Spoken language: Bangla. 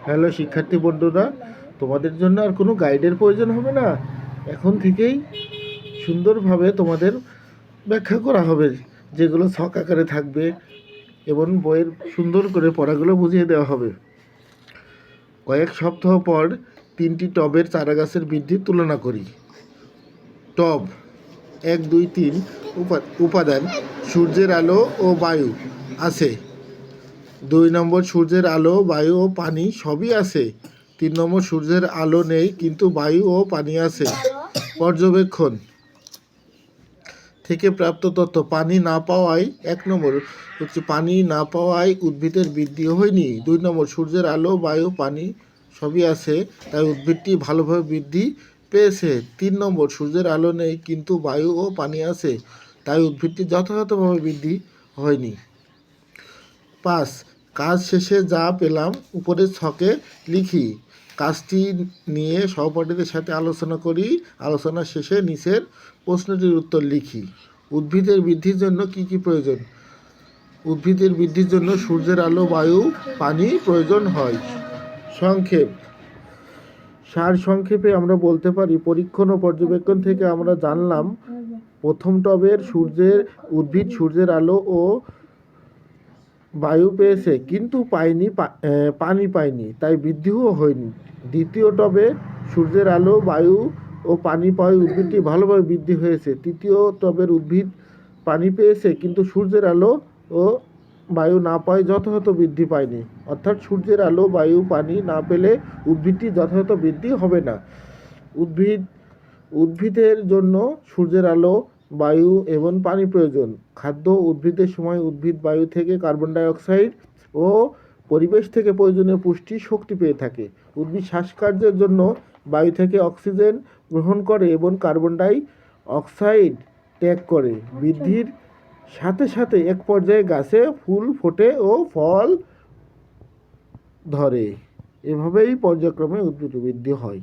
হ্যালো শিক্ষার্থী বন্ধুরা, তোমাদের জন্য আর কোনো গাইডের প্রয়োজন হবে না। এখন থেকেই সুন্দরভাবে তোমাদের ব্যাখ্যা করা হবে, যেগুলো ছক আকারে থাকবে এবং বইয়ের সুন্দর করে পড়াগুলো বুঝিয়ে দেওয়া হবে। কয়েক সপ্তাহ পর 3টি টবের চারাগাছের বৃদ্ধির তুলনা করি। টব 1, 2, 3 উপাদান: সূর্যের আলো ও বায়ু আছে। 2 নম্বর, সূর্যের আলো, বায়ু ও পানি সবই আছে। 3 নম্বর, সূর্যের আলো নেই কিন্তু বায়ু ও পানি আছে। পর্যবেক্ষণ থেকে প্রাপ্ত তথ্য: পানি না পাওয়ায় 1 নম্বর হচ্ছে পানি না পাওয়ায় উদ্ভিদের বৃদ্ধি হয়নি। 2 নম্বর, সূর্যের আলো, বায়ু, পানি সবই আছে তাই উদ্ভিদটি ভালোভাবে বৃদ্ধি পেয়েছে। 3 নম্বর, সূর্যের আলো নেই কিন্তু বায়ু ও পানি আছে তাই উদ্ভিদটি যথাযথভাবে বৃদ্ধি হয়নি। 5, কাজ শেষে যা পেলাম উপরের ছকে লিখি। কাজটি নিয়ে সহপাঠীদের সাথে আলোচনা করি। আলোচনা শেষে নিচের প্রশ্নটির উত্তর লিখি। উদ্ভিদের বৃদ্ধির জন্য কি কি প্রয়োজন? উদ্ভিদের বৃদ্ধির জন্য সূর্যের আলো, বায়ু, পানি প্রয়োজন হয়। সারসংক্ষেপে আমরা বলতে পারি, পরীক্ষণ ও পর্যবেক্ষণ থেকে আমরা জানলাম, প্রথম টবের উদ্ভিদ সূর্যের আলো ও বায়ু পেয়েছে কিন্তু পানি পায়নি, তাই বৃদ্ধিও হয়নি। দ্বিতীয় টবে সূর্যের আলো, বায়ু ও পানি পাওয়ায় উদ্ভিদটি ভালোভাবে বৃদ্ধি হয়েছে। তৃতীয় টবের উদ্ভিদ পানি পেয়েছে কিন্তু সূর্যের আলো ও বায়ু না পাওয়ায় যথাযথ বৃদ্ধি পায়নি। অর্থাৎ সূর্যের আলো, বায়ু, পানি না পেলে উদ্ভিদটি যথাযথ বৃদ্ধি হবে না। উদ্ভিদের জন্য সূর্যের আলো, বায়ু এবং পানি প্রয়োজন। খাদ্য: উদ্ভিদের সময় উদ্ভিদ বায়ু থেকে কার্বন ডাই অক্সাইড ও পরিবেশ থেকে প্রয়োজনীয় পুষ্টি শক্তি পেয়ে থাকে। উদ্ভিদ শ্বাসকার্যের জন্য বায়ু থেকে অক্সিজেন গ্রহণ করে এবং কার্বন ডাই অক্সাইড ত্যাগ করে। বৃদ্ধির সাথে সাথে এক পর্যায়ে গাছে ফুল ফোটে ও ফল ধরে। এভাবেই পর্যায়ক্রমে উদ্ভিদ বৃদ্ধি হয়।